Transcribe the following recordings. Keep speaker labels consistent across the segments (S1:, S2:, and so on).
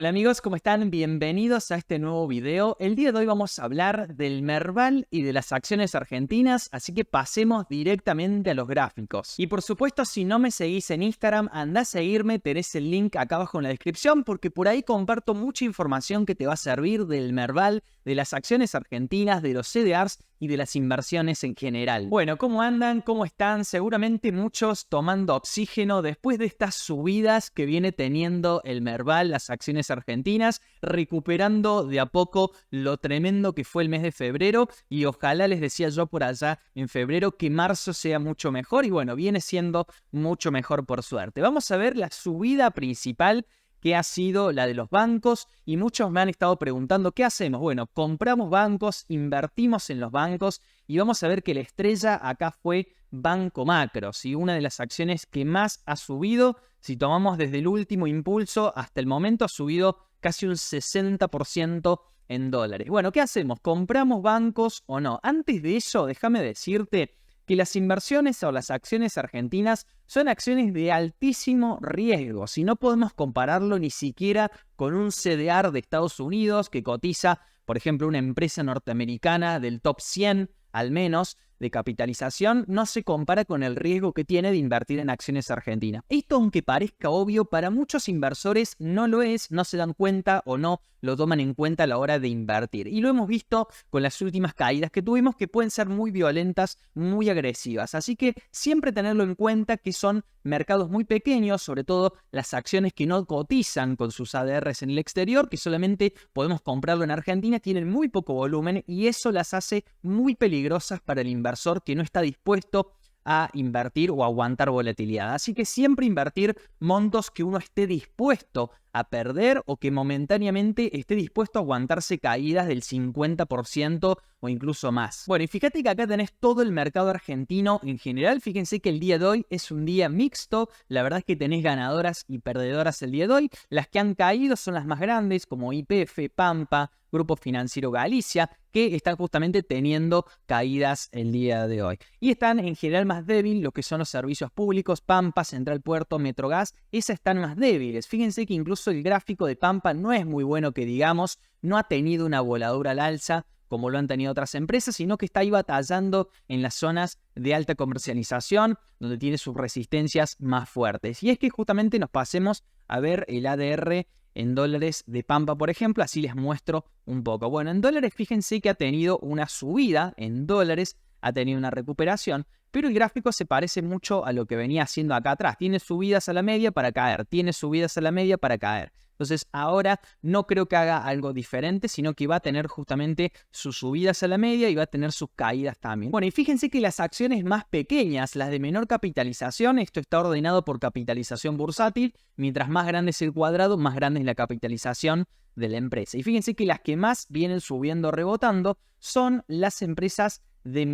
S1: Hola amigos, ¿cómo están? Bienvenidos a este nuevo video. El día de hoy vamos a hablar del Merval y de las acciones argentinas, así que pasemos directamente a los gráficos. Y por supuesto, si no me seguís en Instagram, andá a seguirme, tenés el link acá abajo en la descripción, porque por ahí comparto mucha información que te va a servir del Merval, de las acciones argentinas, de los CDRs y de las inversiones en general. Bueno, ¿cómo andan? ¿Cómo están? Seguramente muchos tomando oxígeno después de estas subidas que viene teniendo el Merval, las acciones argentinas, recuperando de a poco lo tremendo que fue el mes de febrero, y ojalá, les decía yo por allá en febrero, que marzo sea mucho mejor, y bueno, viene siendo mucho mejor por suerte. Vamos a ver la subida principal, que ha sido la de los bancos, y muchos me han estado preguntando ¿qué hacemos? Bueno, compramos bancos, invertimos en los bancos, y vamos a ver que la estrella acá fue Banco Macro, ¿sí? Una de las acciones que más ha subido. Si tomamos desde el último impulso hasta el momento, ha subido casi un 60% en dólares. Bueno, ¿qué hacemos? ¿Compramos bancos o no? Antes de eso, déjame decirte que las inversiones o las acciones argentinas son acciones de altísimo riesgo. Si no podemos compararlo ni siquiera con un CDR de Estados Unidos que cotiza, por ejemplo, una empresa norteamericana del top 100 al menos de capitalización, no se compara con el riesgo que tiene de invertir en acciones argentinas. Esto, aunque parezca obvio, para muchos inversores no lo es, no se dan cuenta o no lo toman en cuenta a la hora de invertir. Y lo hemos visto con las últimas caídas que tuvimos, que pueden ser muy violentas, muy agresivas. Así que siempre tenerlo en cuenta que son mercados muy pequeños, sobre todo las acciones que no cotizan con sus ADRs en el exterior, que solamente podemos comprarlo en Argentina, tienen muy poco volumen y eso las hace muy peligrosas para el inversor que no está dispuesto a invertir o aguantar volatilidad. Así que siempre invertir montos que uno esté dispuesto a perder o que momentáneamente esté dispuesto a aguantarse caídas del 50% o incluso más. Bueno, y fíjate que acá tenés todo el mercado argentino en general. Fíjense que el día de hoy es un día mixto. La verdad es que tenés ganadoras y perdedoras el día de hoy. Las que han caído son las más grandes, como YPF, Pampa, Grupo Financiero Galicia, que están justamente teniendo caídas el día de hoy. Y están en general más débiles lo que son los servicios públicos, Pampa, Central Puerto, Metrogas, esas están más débiles. Fíjense que incluso el gráfico de Pampa no es muy bueno, que digamos, no ha tenido una voladura al alza como lo han tenido otras empresas, sino que está ahí batallando en las zonas de alta comercialización, donde tiene sus resistencias más fuertes. Y es que justamente nos pasemos a ver el ADR en dólares de Pampa, por ejemplo, así les muestro un poco. Bueno, en dólares fíjense que ha tenido una subida, en dólares ha tenido una recuperación, pero el gráfico se parece mucho a lo que venía haciendo acá atrás. Tiene subidas a la media para caer, tiene subidas a la media para caer. Entonces ahora no creo que haga algo diferente, sino que va a tener justamente sus subidas a la media y va a tener sus caídas también. Bueno, y fíjense que las acciones más pequeñas, las de menor capitalización, esto está ordenado por capitalización bursátil, mientras más grande es el cuadrado, más grande es la capitalización de la empresa. Y fíjense que las que más vienen subiendo, rebotando, son las empresas de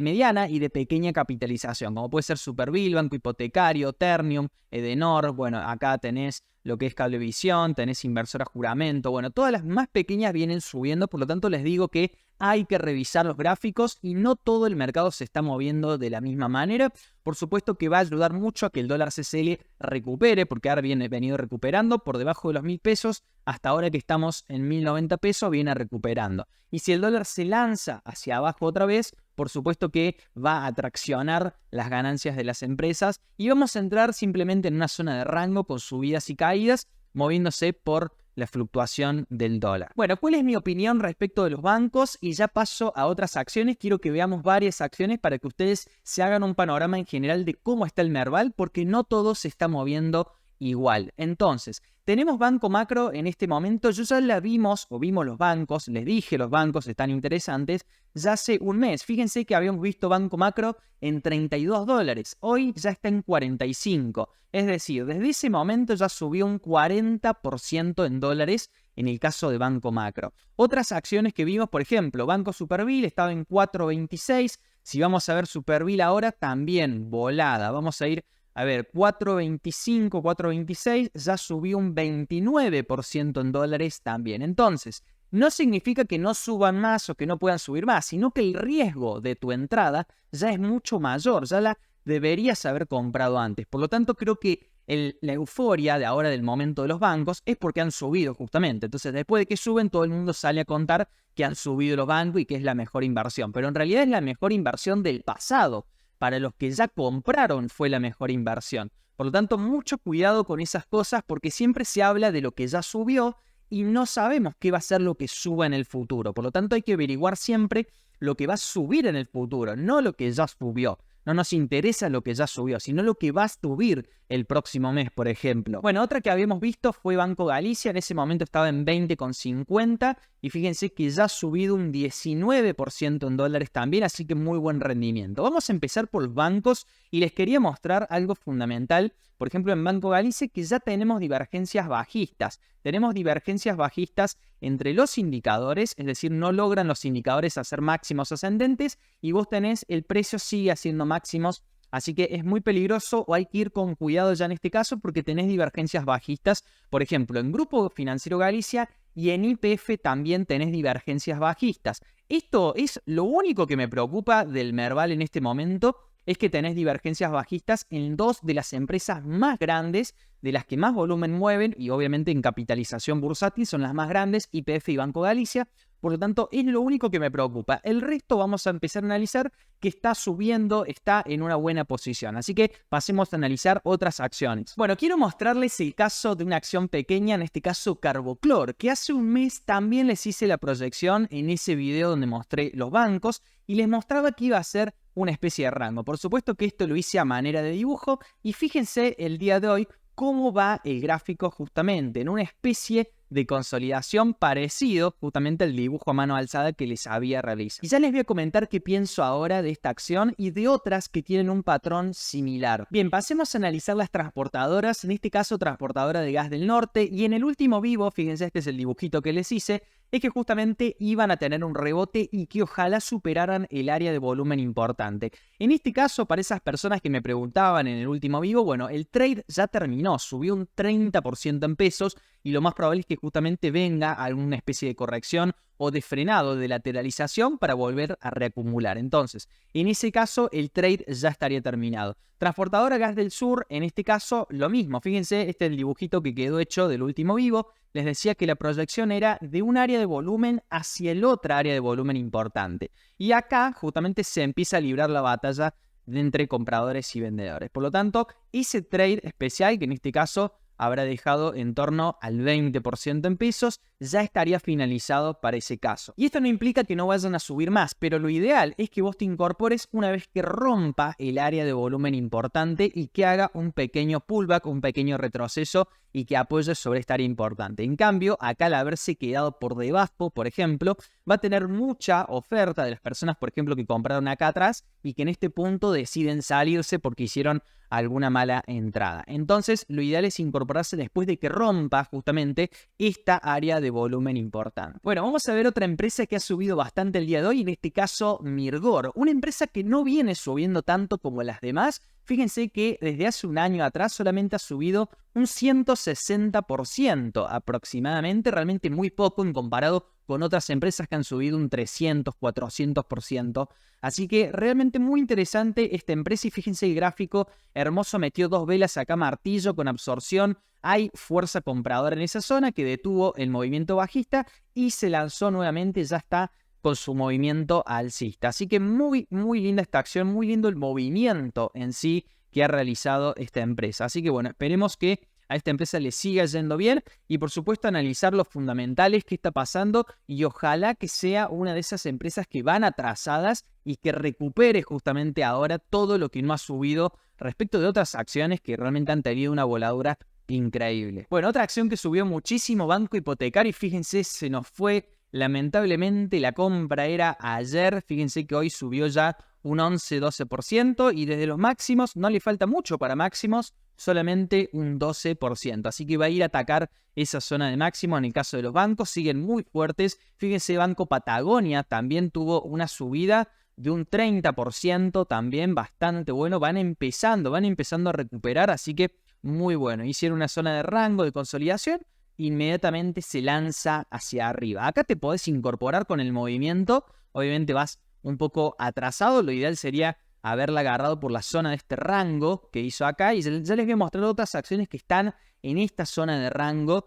S1: mediana y de pequeña capitalización, como puede ser Superbil, Banco Hipotecario, Ternium, Edenor. Bueno, acá tenés lo que es Cablevisión, tenés Inversora Juramento. Bueno, todas las más pequeñas vienen subiendo, por lo tanto les digo que hay que revisar los gráficos y no todo el mercado se está moviendo de la misma manera. Por supuesto que va a ayudar mucho a que el dólar CCL recupere, porque ahora viene venido recuperando por debajo de los 1.000 pesos, hasta ahora que estamos en 1.090 pesos, viene recuperando. Y si el dólar se lanza hacia abajo otra vez, por supuesto que va a traccionar las ganancias de las empresas y vamos a entrar simplemente en una zona de rango con subidas y caídas, moviéndose por la fluctuación del dólar. Bueno, ¿cuál es mi opinión respecto de los bancos? Y ya paso a otras acciones. Quiero que veamos varias acciones para que ustedes se hagan un panorama en general de cómo está el Merval, porque no todo se está moviendo igual. Entonces, tenemos Banco Macro en este momento. Yo ya la vimos, o vimos los bancos, les dije los bancos están interesantes, ya hace un mes. Fíjense que habíamos visto Banco Macro en 32 dólares. Hoy ya está en 45. Es decir, desde ese momento ya subió un 40% en dólares en el caso de Banco Macro. Otras acciones que vimos, por ejemplo, Banco Superbil estaba en 4.26. Si vamos a ver Superbil ahora, también volada. Vamos a ir a ver, 4.25, 4.26, ya subió un 29% en dólares también. Entonces, no significa que no suban más o que no puedan subir más, sino que el riesgo de tu entrada ya es mucho mayor, ya la deberías haber comprado antes. Por lo tanto, creo que la euforia de ahora del momento de los bancos es porque han subido justamente. Entonces, después de que suben, todo el mundo sale a contar que han subido los bancos y que es la mejor inversión. Pero en realidad es la mejor inversión del pasado. Para los que ya compraron fue la mejor inversión. Por lo tanto, mucho cuidado con esas cosas porque siempre se habla de lo que ya subió y no sabemos qué va a ser lo que suba en el futuro. Por lo tanto, hay que averiguar siempre lo que va a subir en el futuro, no lo que ya subió. No nos interesa lo que ya subió, sino lo que va a subir el próximo mes, por ejemplo. Bueno, otra que habíamos visto fue Banco Galicia. En ese momento estaba en 20,50 y fíjense que ya ha subido un 19% en dólares también, así que muy buen rendimiento. Vamos a empezar por los bancos y les quería mostrar algo fundamental. Por ejemplo, en Banco Galicia que ya tenemos divergencias bajistas. Tenemos divergencias bajistas entre los indicadores, es decir, no logran los indicadores hacer máximos ascendentes y vos tenés el precio sigue haciendo máximos, así que es muy peligroso o hay que ir con cuidado ya en este caso porque tenés divergencias bajistas. Por ejemplo, en Grupo Financiero Galicia y en YPF también tenés divergencias bajistas. Esto es lo único que me preocupa del Merval en este momento, es que tenés divergencias bajistas en dos de las empresas más grandes, de las que más volumen mueven y obviamente en capitalización bursátil son las más grandes, YPF y Banco Galicia. Por lo tanto, es lo único que me preocupa. El resto vamos a empezar a analizar que está subiendo, está en una buena posición. Así que pasemos a analizar otras acciones. Bueno, quiero mostrarles el caso de una acción pequeña, en este caso Carboclor, que hace un mes también les hice la proyección en ese video donde mostré los bancos y les mostraba que iba a ser una especie de rango. Por supuesto que esto lo hice a manera de dibujo y fíjense el día de hoy cómo va el gráfico justamente en una especie de consolidación parecido justamente al dibujo a mano alzada que les había realizado. Y ya les voy a comentar qué pienso ahora de esta acción y de otras que tienen un patrón similar. Bien, pasemos a analizar las transportadoras, en este caso transportadora de gas del norte, y en el último vivo, fíjense, este es el dibujito que les hice, es que justamente iban a tener un rebote y que ojalá superaran el área de volumen importante. En este caso, para esas personas que me preguntaban en el último vivo, bueno, el trade ya terminó, subió un 30% en pesos y lo más probable es que justamente venga alguna especie de corrección o de frenado de lateralización para volver a reacumular. Entonces, en ese caso, el trade ya estaría terminado. Transportadora Gas del Sur, en este caso, lo mismo. Fíjense, este es el dibujito que quedó hecho del último vivo. Les decía que la proyección era de un área de volumen hacia el otra área de volumen importante. Y acá justamente se empieza a librar la batalla entre compradores y vendedores. Por lo tanto, ese trade especial, que en este caso habrá dejado en torno al 20% en pesos, ya estaría finalizado para ese caso. Y esto no implica que no vayan a subir más, pero lo ideal es que vos te incorpores una vez que rompa el área de volumen importante y que haga un pequeño pullback, un pequeño retroceso y que apoye sobre esta área importante. En cambio, acá al haberse quedado por debajo, por ejemplo, va a tener mucha oferta de las personas, por ejemplo, que compraron acá atrás y que en este punto deciden salirse porque hicieron alguna mala entrada. Entonces, lo ideal es incorporarse después de que rompa justamente esta área de volumen importante. Bueno, vamos a ver otra empresa que ha subido bastante el día de hoy, en este caso Mirgor, una empresa que no viene subiendo tanto como las demás. Fíjense que desde hace un año atrás solamente ha subido un 160% aproximadamente, realmente muy poco en comparado con otras empresas que han subido un 300, 400%. Así que realmente muy interesante esta empresa y fíjense el gráfico hermoso, metió dos velas acá martillo con absorción. Hay fuerza compradora en esa zona que detuvo el movimiento bajista y se lanzó nuevamente, ya está con su movimiento alcista. Así que muy linda esta acción, muy lindo el movimiento en sí que ha realizado esta empresa. Así que bueno, esperemos que a esta empresa le siga yendo bien y por supuesto analizar los fundamentales que está pasando y ojalá que sea una de esas empresas que van atrasadas y que recupere justamente ahora todo lo que no ha subido respecto de otras acciones que realmente han tenido una voladura increíble. Bueno, otra acción que subió muchísimo, Banco Hipotecario, y fíjense, se nos fue. Lamentablemente la compra era ayer, fíjense que hoy subió ya un 11-12% y desde los máximos, no le falta mucho para máximos, solamente un 12%. Así que va a ir a atacar esa zona de máximo. En el caso de los bancos, siguen muy fuertes. Fíjense, Banco Patagonia también tuvo una subida de un 30%, también bastante bueno. Van empezando a recuperar, así que muy bueno. Hicieron una zona de rango de consolidación. Inmediatamente se lanza hacia arriba. Acá te podés incorporar con el movimiento. Obviamente vas un poco atrasado. Lo ideal sería haberla agarrado por la zona de este rango que hizo acá. Y ya les voy a mostrar otras acciones que están en esta zona de rango.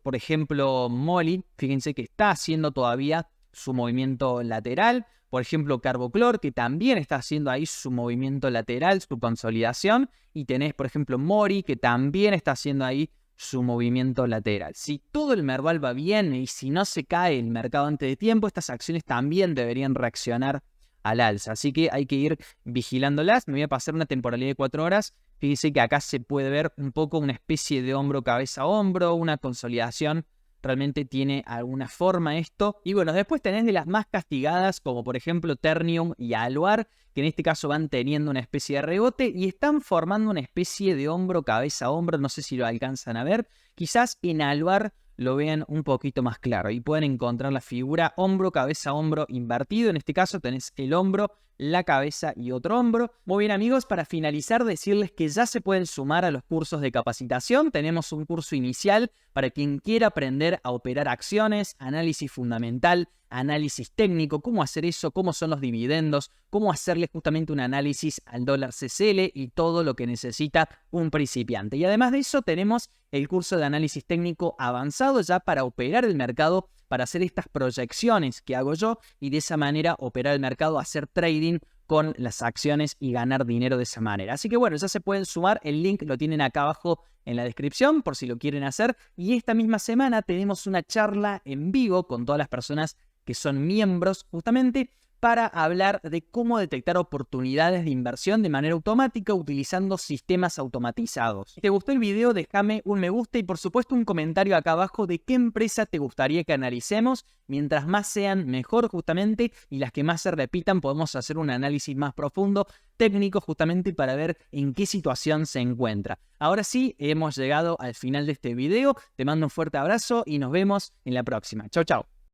S1: Por ejemplo, Moly, fíjense que está haciendo todavía su movimiento lateral. Por ejemplo, Carboclor, que también está haciendo ahí su movimiento lateral, su consolidación. Y tenés, por ejemplo, Mori, que también está haciendo ahí su movimiento lateral. Si todo el Merval va bien y si no se cae el mercado antes de tiempo, estas acciones también deberían reaccionar al alza. Así que hay que ir vigilándolas. Me voy a pasar una temporalidad de 4 horas. Fíjense que acá se puede ver un poco una especie de hombro, cabeza, hombro, una consolidación. Realmente tiene alguna forma esto. Y bueno, después tenés de las más castigadas, como por ejemplo Ternium y Aluar, que en este caso van teniendo una especie de rebote y están formando una especie de hombro, cabeza, hombro. No sé si lo alcanzan a ver. Quizás en Aluar lo vean un poquito más claro y pueden encontrar la figura hombro, cabeza, hombro invertido. En este caso tenés el hombro, la cabeza y otro hombro. Muy bien amigos, para finalizar decirles que ya se pueden sumar a los cursos de capacitación. Tenemos un curso inicial para quien quiera aprender a operar acciones, análisis fundamental, análisis técnico, cómo hacer eso, cómo son los dividendos, cómo hacerle justamente un análisis al dólar CCL y todo lo que necesita un principiante. Y además de eso tenemos el curso de análisis técnico avanzado ya para operar el mercado, para hacer estas proyecciones que hago yo y de esa manera operar el mercado, hacer trading con las acciones y ganar dinero de esa manera. Así que bueno, ya se pueden sumar, el link lo tienen acá abajo en la descripción por si lo quieren hacer. Y esta misma semana tenemos una charla en vivo con todas las personas que son miembros justamente para hablar de cómo detectar oportunidades de inversión de manera automática utilizando sistemas automatizados. Si te gustó el video, déjame un me gusta y por supuesto un comentario acá abajo de qué empresa te gustaría que analicemos. Mientras más sean, mejor justamente, y las que más se repitan podemos hacer un análisis más profundo, técnico justamente para ver en qué situación se encuentra. Ahora sí, hemos llegado al final de este video. Te mando un fuerte abrazo y nos vemos en la próxima. Chau, chau.